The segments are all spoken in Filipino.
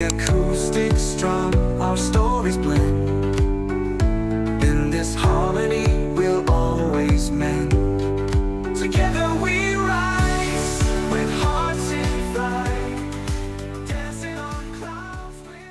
Acoustic strum, our stories blend. In this harmony, we'll always mend. Together we rise, with hearts in flight, dancing on clouds with...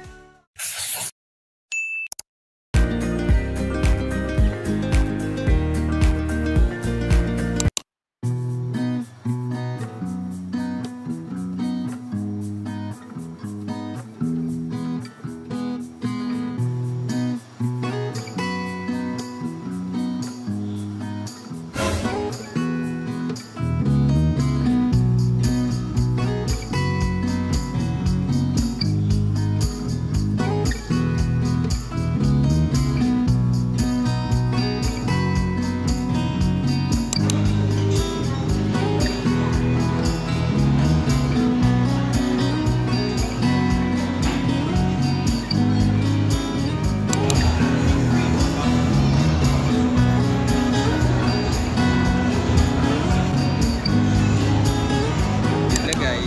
Ilagay.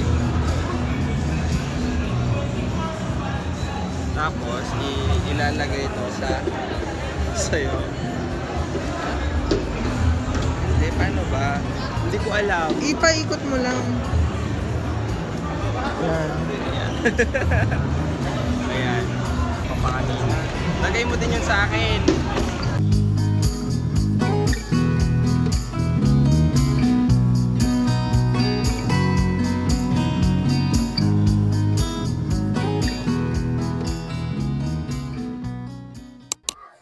Tapos ilalagay ito sa sayo. Hindi, paano ba? Hindi ko alam. Ipaikot mo lang. Yan. Ayan. Papakanina. Lagay mo din yun sa akin.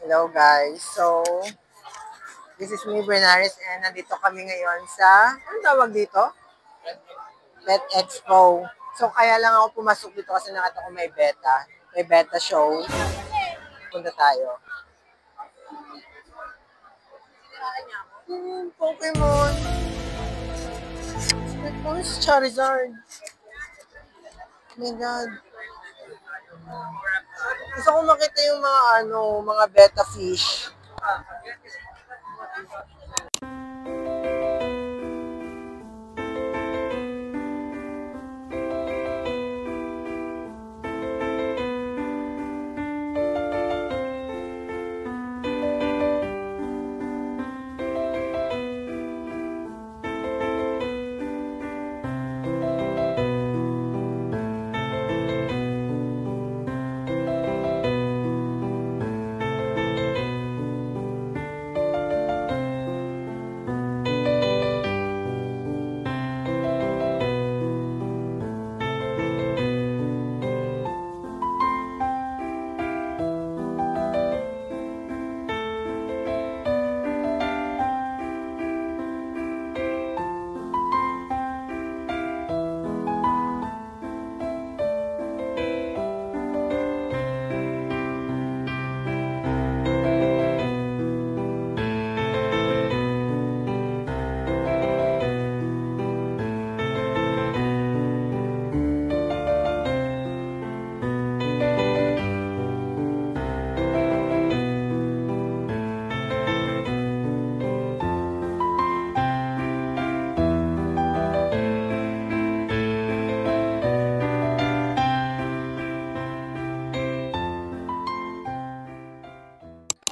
Hello guys. So, this is me, Bernaris, and nandito kami ngayon sa, anong tawag dito? Pet Expo. So, kaya lang ako pumasok dito kasi nakita ko may beta. May beta show. Punta tayo. Pokemon. Ito is Charizard. Oh my God. Gusto ko makita yung mga beta fish.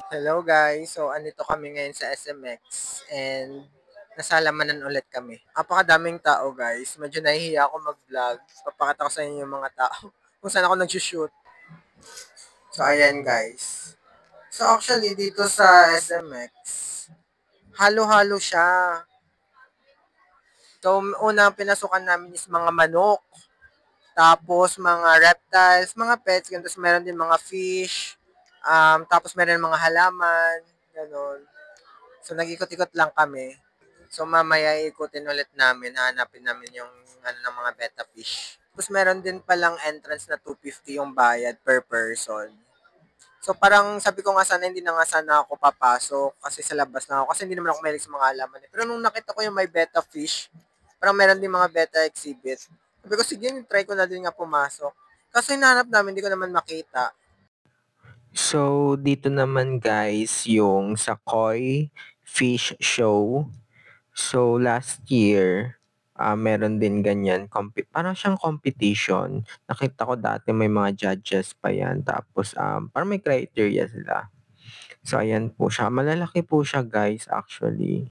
Hello guys, so andito kami ngayon sa SMX and nasa Lamanan ulit kami. Napakadaming tao guys, medyo nahihiya ako mag-vlog. Papakita ko sa inyo yung mga tao kung saan ako nag-shoot. So ayan guys. So actually dito sa SMX, halo-halo siya. So unang pinasukan namin is mga manok. Tapos mga reptiles, mga pets, ganun. Tapos meron din mga fish. Tapos meron mga halaman, gano'n. So nag-ikot-ikot lang kami. So mamaya ikutin ulit namin, hanapin namin yung ng mga betta fish. Tapos meron din palang entrance na 250 yung bayad per person. So parang sabi ko nga sana hindi na nga sana ako papasok kasi sa labas na ako kasi hindi naman ako mahilig sa mga halaman. Pero nung nakita ko yung may betta fish, parang meron din mga betta exhibit. Sabi ko sige, try ko na din nga pumasok. Kasi hinahanap namin, hindi ko naman makita. So, dito naman guys, yung sa Koi Fish Show. So, last year, meron din ganyan, parang siyang competition. Nakita ko dati may mga judges pa yan, tapos parang may criteria sila. So ayan po siya, malalaki po siya guys actually.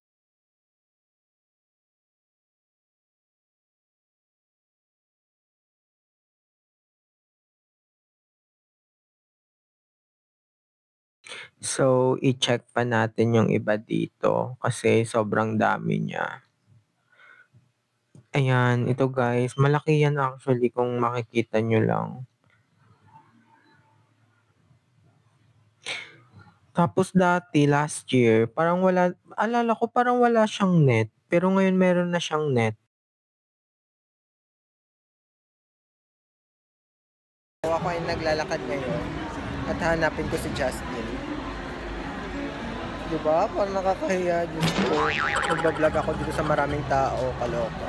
So i-check pa natin yung iba dito kasi sobrang dami niya. Ayan, ito guys, malaki yan actually kung makikita nyo lang. Tapos dati, last year, parang alala ko parang wala siyang net, pero ngayon meron na siyang net. So, ako ay naglalakad ngayon at hanapin ko si Justin. Diba? Parang nakakahiya, Diyos ko. Nagbablog ako dito sa maraming tao, kaloka.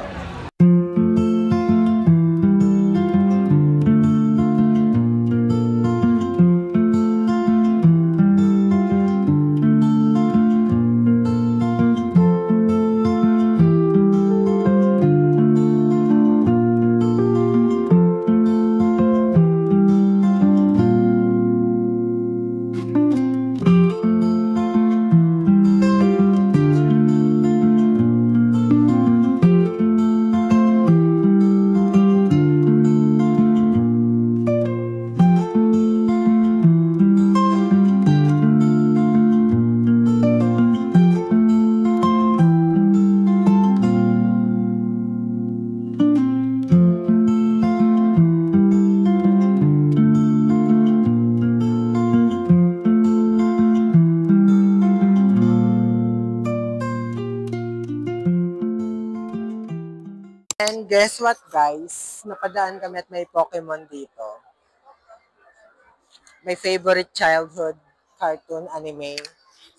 And guess what guys? Napadaan kami at may Pokemon dito. My favorite childhood cartoon anime.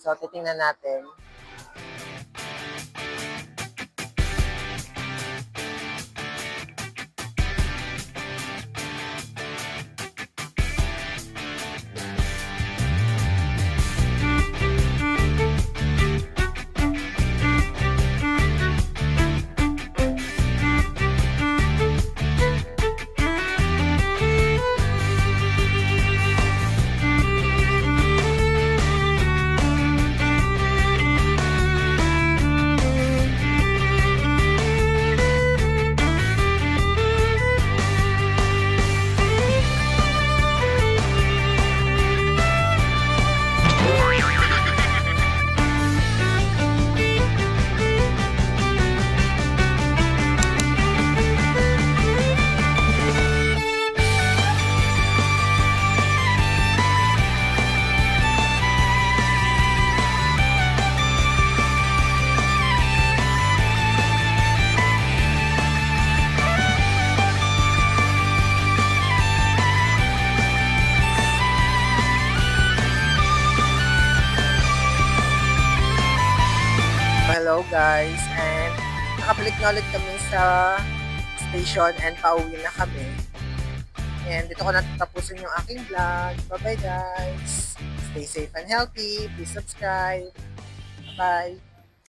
So titingnan natin. Hello guys, and nakabalik na ulit kami sa station and pauwi na kami. And dito ko natatapusin yung aking vlog. Bye bye guys! Stay safe and healthy. Please subscribe. Bye!